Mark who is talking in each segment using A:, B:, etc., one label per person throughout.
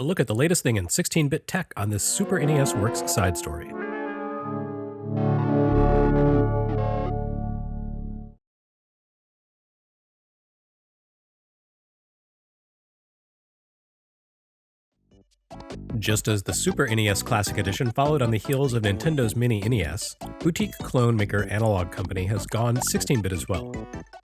A: A look at the latest thing in 16-bit tech on this Super NES Works side story. Just as the Super NES Classic Edition followed on the heels of Nintendo's Mini NES, boutique clone maker Analogue Company has gone 16-bit as well.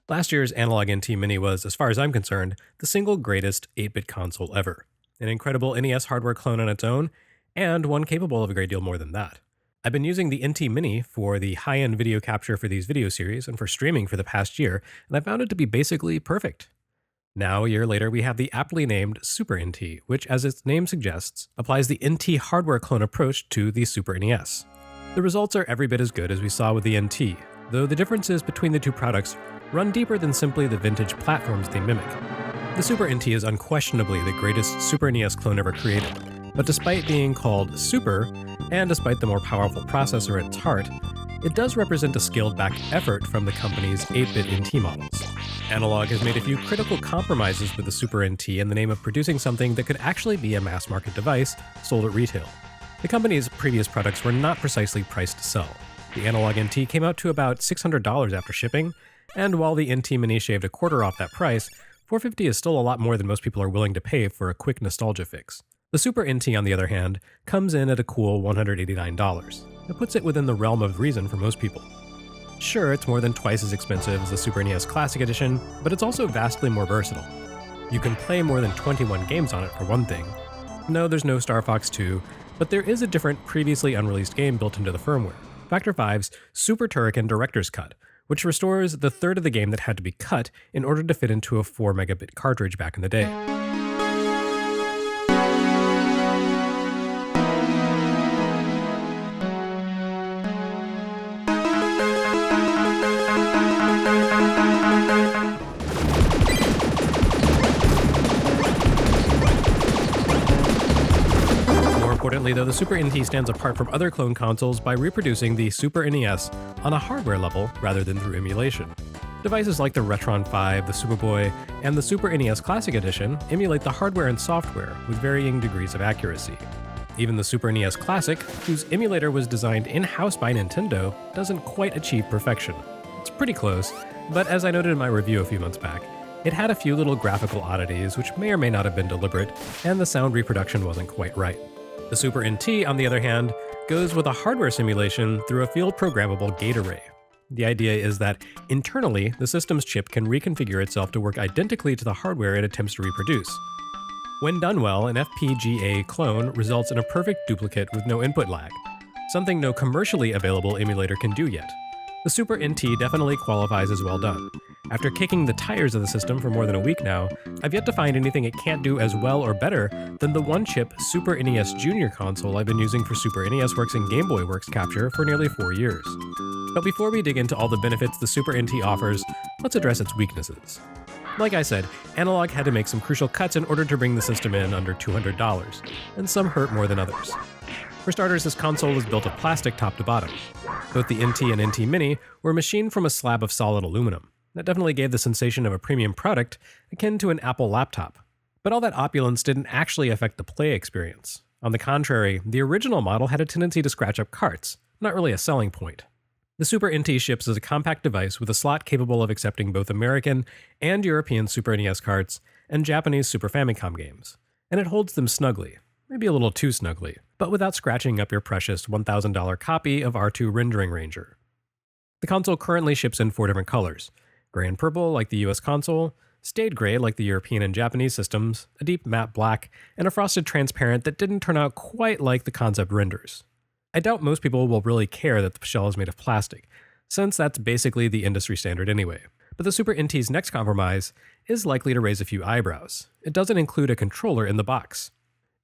A: Last year's Analogue NT Mini was, as far as I'm concerned, the single greatest 8-bit console ever. An incredible NES hardware clone on its own, and one capable of a great deal more than that. I've been using the NT Mini for the high-end video capture for these video series and for streaming for the past year, and I found it to be basically perfect. Now, a year later, we have the aptly named Super NT, which, as its name suggests, applies the NT hardware clone approach to the Super NES. The results are every bit as good as we saw with the NT, though the differences between the two products run deeper than simply the vintage platforms they mimic. The Super NT is unquestionably the greatest Super NES clone ever created, but despite being called Super, and despite the more powerful processor at its heart, it does represent a scaled-back effort from the company's 8-bit NT models. Analogue has made a few critical compromises with the Super NT in the name of producing something that could actually be a mass-market device sold at retail. The company's previous products were not precisely priced to sell. The Analogue NT came out to about $600 after shipping, and while the NT Mini shaved a quarter off that price, $450 is still a lot more than most people are willing to pay for a quick nostalgia fix. The Super NT, on the other hand, comes in at a cool $189. That puts it within the realm of reason for most people. Sure, it's more than twice as expensive as the Super NES Classic Edition, but it's also vastly more versatile. You can play more than 21 games on it, for one thing. No, there's no Star Fox 2, but there is a different, previously unreleased game built into the firmware, Factor 5's Super TURRICAN Director's Cut, which restores the third of the game that had to be cut in order to fit into a 4 megabit cartridge back in the day. Importantly, though, the Super NT stands apart from other clone consoles by reproducing the Super NES on a hardware level rather than through emulation. Devices like the Retron 5, the Superboy, and the Super NES Classic Edition emulate the hardware and software with varying degrees of accuracy. Even the Super NES Classic, whose emulator was designed in-house by Nintendo, doesn't quite achieve perfection. It's pretty close, but as I noted in my review a few months back, it had a few little graphical oddities which may or may not have been deliberate, and the sound reproduction wasn't quite right. The Super NT, on the other hand, goes with a hardware simulation through a field-programmable gate array. The idea is that, internally, the system's chip can reconfigure itself to work identically to the hardware it attempts to reproduce. When done well, an FPGA clone results in a perfect duplicate with no input lag, something no commercially available emulator can do yet. The Super NT definitely qualifies as well done. After kicking the tires of the system for more than a week now, I've yet to find anything it can't do as well or better than the one-chip Super NES Junior console I've been using for Super NES Works and Game Boy Works capture for nearly 4 years. But before we dig into all the benefits the Super NT offers, let's address its weaknesses. Like I said, Analogue had to make some crucial cuts in order to bring the system in under $200, and some hurt more than others. For starters, this console was built of plastic top to bottom. Both the NT and NT Mini were machined from a slab of solid aluminum. That definitely gave the sensation of a premium product, akin to an Apple laptop. But all that opulence didn't actually affect the play experience. On the contrary, the original model had a tendency to scratch up carts, not really a selling point. The Super NT ships as a compact device with a slot capable of accepting both American and European Super NES carts and Japanese Super Famicom games, and it holds them snugly. Maybe a little too snugly, but without scratching up your precious $1,000 copy of R2 Rendering Ranger. The console currently ships in 4 different colors: gray and purple like the US console, stayed gray like the European and Japanese systems, a deep matte black, and a frosted transparent that didn't turn out quite like the concept renders. I doubt most people will really care that the shell is made of plastic, since that's basically the industry standard anyway. But the Super NT's next compromise is likely to raise a few eyebrows. It doesn't include a controller in the box.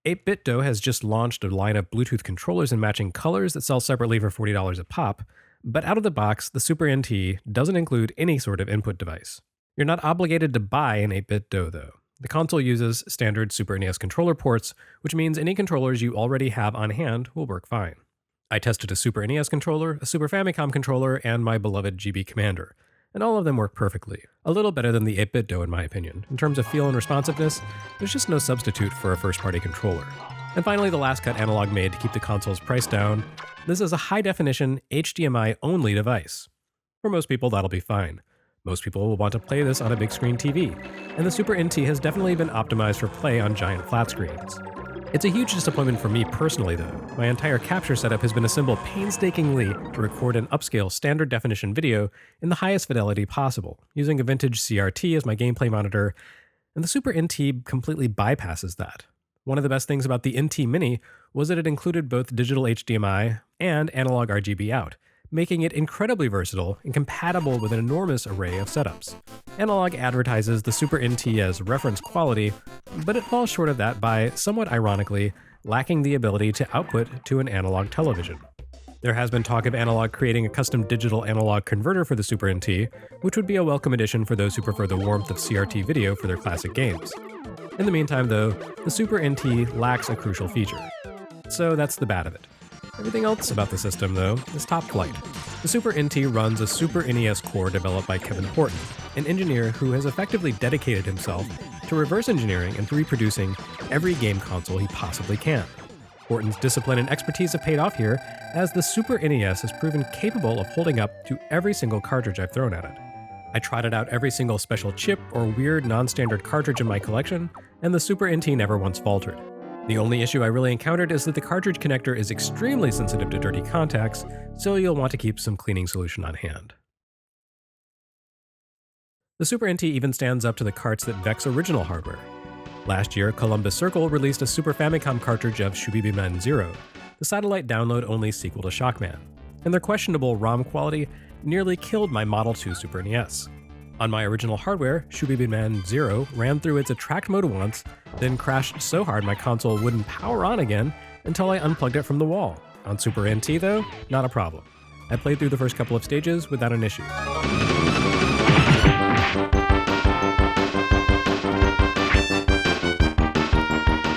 A: 8BitDo has just launched a line of Bluetooth controllers in matching colors that sell separately for $40 a pop, but out of the box, the Super NT doesn't include any sort of input device. You're not obligated to buy an 8BitDo though. The console uses standard Super NES controller ports, which means any controllers you already have on hand will work fine. I tested a Super NES controller, a Super Famicom controller, and my beloved GB Commander, and all of them work perfectly. A little better than the 8-bit DOE in my opinion. In terms of feel and responsiveness, there's just no substitute for a first-party controller. And finally, the last cut Analogue made to keep the console's price down. This is a high-definition, HDMI-only device. For most people, that'll be fine. Most people will want to play this on a big screen TV, and the Super NT has definitely been optimized for play on giant flat screens. It's a huge disappointment for me personally though. My entire capture setup has been assembled painstakingly to record an upscale standard definition video in the highest fidelity possible, using a vintage CRT as my gameplay monitor, and the Super NT completely bypasses that. One of the best things about the NT Mini was that it included both digital HDMI and analog RGB out, making it incredibly versatile and compatible with an enormous array of setups. Analogue advertises the Super NT as reference quality, but it falls short of that by, somewhat ironically, lacking the ability to output to an analog television. There has been talk of Analogue creating a custom digital analog converter for the Super NT, which would be a welcome addition for those who prefer the warmth of CRT video for their classic games. In the meantime though, the Super NT lacks a crucial feature. So that's the bad of it. Everything else about the system, though, is top flight. The Super NT runs a Super NES core developed by Kevin Horton, an engineer who has effectively dedicated himself to reverse engineering and reproducing every game console he possibly can. Horton's discipline and expertise have paid off here, as the Super NES has proven capable of holding up to every single cartridge I've thrown at it. I trotted out every single special chip or weird non-standard cartridge in my collection, and the Super NT never once faltered. The only issue I really encountered is that the cartridge connector is extremely sensitive to dirty contacts, so you'll want to keep some cleaning solution on hand. The Super NT even stands up to the carts that vex original hardware. Last year, Columbus Circle released a Super Famicom cartridge of SHUBIBINMAN 0, the satellite download-only sequel to Shockman, and their questionable ROM quality nearly killed my Model 2 Super NES. On my original hardware, SHUBIBINMAN 0 ran through its attract mode once, then crashed so hard my console wouldn't power on again until I unplugged it from the wall. On Super NT though, not a problem. I played through the first couple of stages without an issue.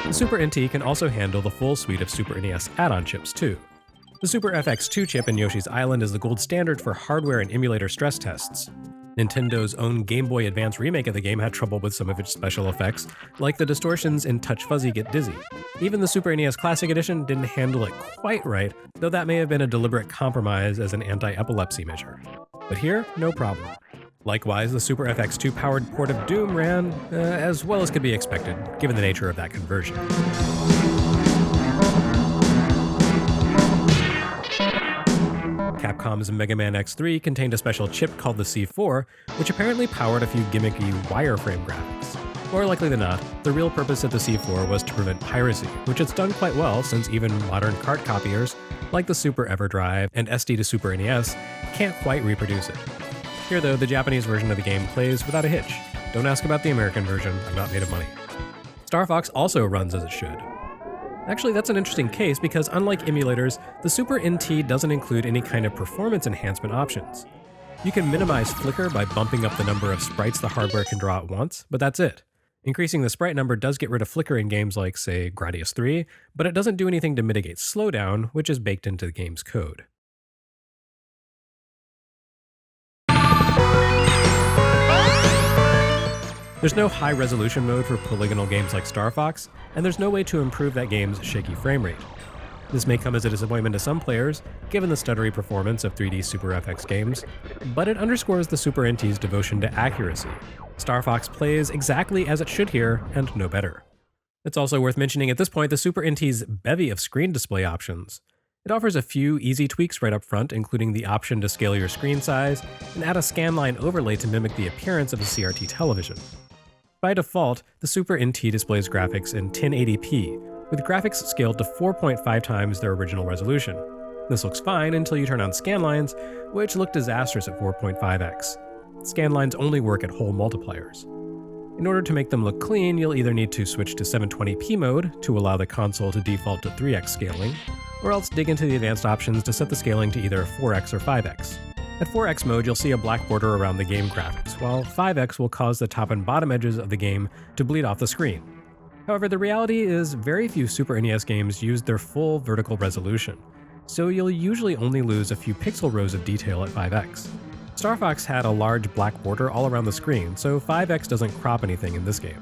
A: The Super NT can also handle the full suite of Super NES add-on chips too. The Super FX2 chip in Yoshi's Island is the gold standard for hardware and emulator stress tests. Nintendo's own Game Boy Advance remake of the game had trouble with some of its special effects, like the distortions in Touch Fuzzy Get Dizzy. Even the Super NES Classic Edition didn't handle it quite right, though that may have been a deliberate compromise as an anti-epilepsy measure. But here, no problem. Likewise, the Super FX2 powered port of Doom ran as well as could be expected, given the nature of that conversion. Capcom's Mega Man X3 contained a special chip called the C4, which apparently powered a few gimmicky wireframe graphics. More likely than not, the real purpose of the C4 was to prevent piracy, which it's done quite well since even modern KART copiers, like the Super EverDrive and SD to Super NES, can't quite reproduce it. Here though, the Japanese version of the game plays without a hitch. Don't ask about the American version, I'm not made of money. Star Fox also runs as it should. Actually, that's an interesting case because unlike emulators, the Super NT doesn't include any kind of performance enhancement options. You can minimize flicker by bumping up the number of sprites the hardware can draw at once, but that's it. Increasing the sprite number does get rid of flicker in games like, say, GRADIUS 3, but it doesn't do anything to mitigate slowdown, which is baked into the game's code. There's no high-resolution mode for polygonal games like Star Fox, and there's no way to improve that game's shaky frame rate. This may come as a disappointment to some players, given the stuttery performance of 3D Super FX games, but it underscores the Super NT's devotion to accuracy. Star Fox plays exactly as it should here, and no better. It's also worth mentioning at this point the Super NT's bevy of screen display options. It offers a few easy tweaks right up front, including the option to scale your screen size and add a scanline overlay to mimic the appearance of a CRT television. By default, the Super NT displays graphics in 1080p, with graphics scaled to 4.5 times their original resolution. This looks fine until you turn on scanlines, which look disastrous at 4.5x. Scanlines only work at whole multipliers. In order to make them look clean, you'll either need to switch to 720p mode to allow the console to default to 3x scaling, or else dig into the advanced options to set the scaling to either 4x or 5x. At 4x mode, you'll see a black border around the game graphics, while 5x will cause the top and bottom edges of the game to bleed off the screen. However, the reality is very few Super NES games use their full vertical resolution, so you'll usually only lose a few pixel rows of detail at 5x. Star Fox had a large black border all around the screen, so 5x doesn't crop anything in this game.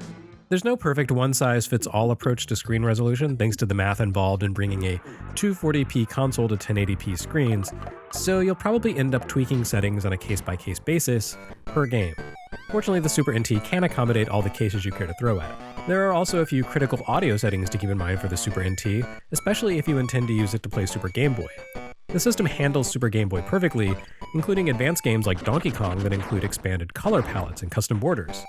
A: There's no perfect one-size-fits-all approach to screen resolution thanks to the math involved in bringing a 240p console to 1080p screens, so you'll probably end up tweaking settings on a case-by-case basis per game. Fortunately, the Super NT can accommodate all the cases you care to throw at it. There are also a few critical audio settings to keep in mind for the Super NT, especially if you intend to use it to play Super Game Boy. The system handles Super Game Boy perfectly, including advanced games like Donkey Kong that include expanded color palettes and custom borders.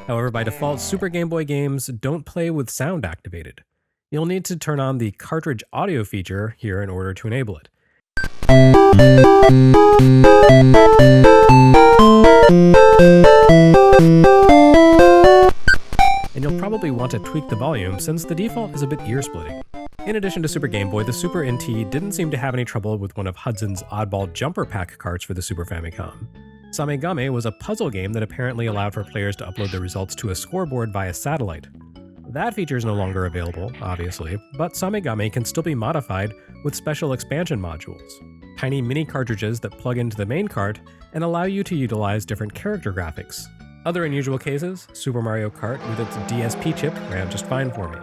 A: However, by default, Super Game Boy games don't play with sound activated. You'll need to turn on the cartridge audio feature here in order to enable it. And you'll probably want to tweak the volume since the default is a bit ear-splitting. In addition to Super Game Boy, the Super NT didn't seem to have any trouble with one of Hudson's oddball jumper pack carts for the Super Famicom. Samegame was a puzzle game that apparently allowed for players to upload their results to a scoreboard via satellite. That feature is no longer available, obviously, but Samegame can still be modified with special expansion modules, tiny mini cartridges that plug into the main cart and allow you to utilize different character graphics. Other unusual cases, Super Mario Kart with its DSP chip ran just fine for me.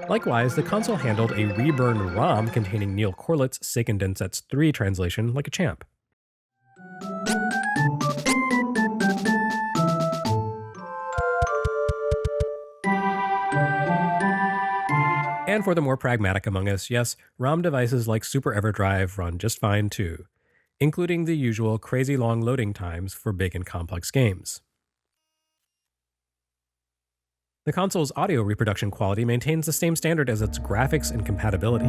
A: Likewise, the console handled a reburned ROM containing Neil Corlitt's Seiken Densetsu 3 translation like a champ. And for the more pragmatic among us, yes, ROM devices like Super EverDrive run just fine too, including the usual crazy long loading times for big and complex games. The console's audio reproduction quality maintains the same standard as its graphics and compatibility.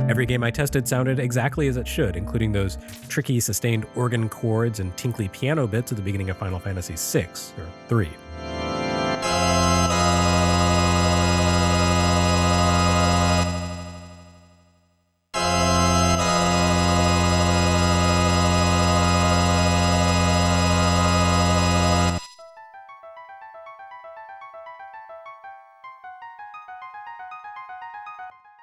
A: Every game I tested sounded exactly as it should, including those tricky sustained organ chords and tinkly piano bits at the beginning of Final Fantasy VI, or 3.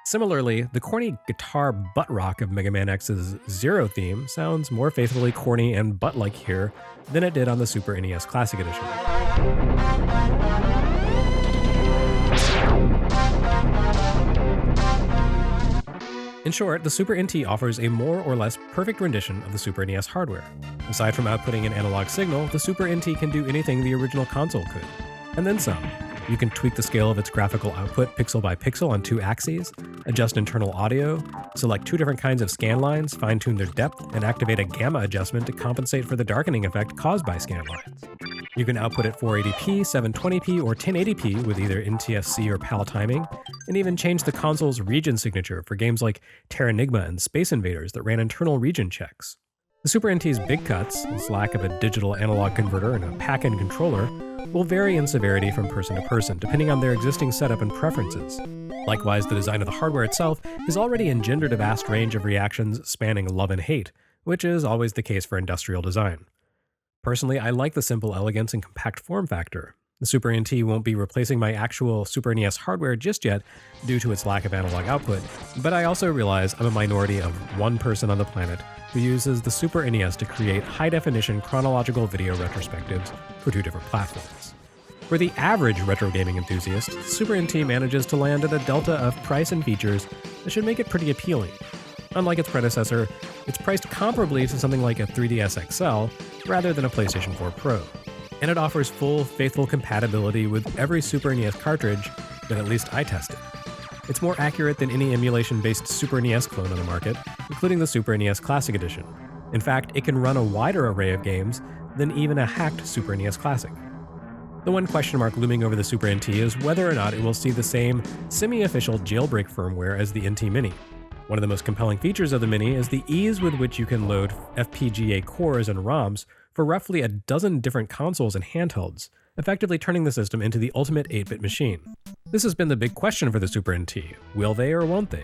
A: Similarly, the corny guitar butt rock of Mega Man X's Zero theme sounds more faithfully corny and butt-like here than it did on the Super NES Classic Edition. In short, the Super NT offers a more or less perfect rendition of the Super NES hardware. Aside from outputting an analog signal, the Super NT can do anything the original console could, and then some. You can tweak the scale of its graphical output pixel by pixel on 2 axes, adjust internal audio, select 2 different kinds of scan lines, fine-tune their depth, and activate a gamma adjustment to compensate for the darkening effect caused by scan lines. You can output at 480p, 720p, or 1080p with either NTSC or PAL timing, and even change the console's region signature for games like Terranigma and Space Invaders that ran internal region checks. The Super NT's big cuts, its lack of a digital analog converter and a pack-in controller, will vary in severity from person to person, depending on their existing setup and preferences. Likewise, the design of the hardware itself has already engendered a vast range of reactions spanning love and hate, which is always the case for industrial design. Personally, I like the simple elegance and compact form factor. The Super NT won't be replacing my actual Super NES hardware just yet due to its lack of analog output, but I also realize I'm a minority of one person on the planet who uses the Super NES to create high-definition chronological video retrospectives for 2 different platforms. For the average retro gaming enthusiast, the Super NT manages to land at a delta of price and features that should make it pretty appealing. Unlike its predecessor, it's priced comparably to something like a 3DS XL rather than a PlayStation 4 Pro. And it offers full, faithful compatibility with every Super NES cartridge that at least I tested. It's more accurate than any emulation-based Super NES clone on the market, including the Super NES Classic Edition. In fact, it can run a wider array of games than even a hacked Super NES Classic. The one question mark looming over the Super NT is whether or not it will see the same semi-official jailbreak firmware as the NT Mini. One of the most compelling features of the Mini is the ease with which you can load FPGA cores and ROMs for roughly a dozen different consoles and handhelds, effectively turning the system into the ultimate 8-bit machine. This has been the big question for the Super NT. Will they or won't they?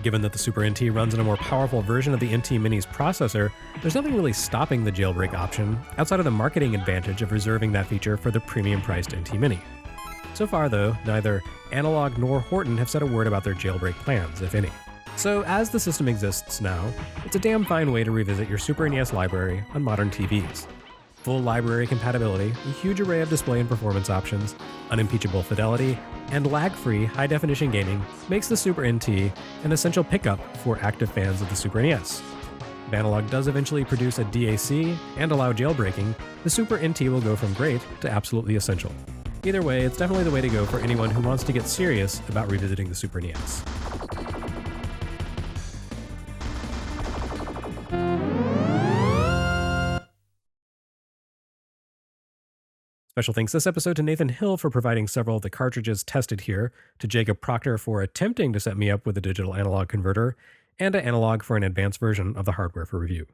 A: Given that the Super NT runs on a more powerful version of the NT Mini's processor, there's nothing really stopping the jailbreak option outside of the marketing advantage of reserving that feature for the premium-priced NT Mini. So far, though, neither Analogue nor Horton have said a word about their jailbreak plans, if any. So, as the system exists now, it's a damn fine way to revisit your Super NES library on modern TVs. Full library compatibility, a huge array of display and performance options, unimpeachable fidelity, and lag-free high-definition gaming makes the Super NT an essential pickup for active fans of the Super NES. If Analogue does eventually produce a DAC and allow jailbreaking, the Super NT will go from great to absolutely essential. Either way, it's definitely the way to go for anyone who wants to get serious about revisiting the Super NES. Special thanks this episode to Nathan Hill for providing several of the cartridges tested here, to Jacob Proctor for attempting to set me up with a digital analog converter, and to Analogue for an advanced version of the hardware for review.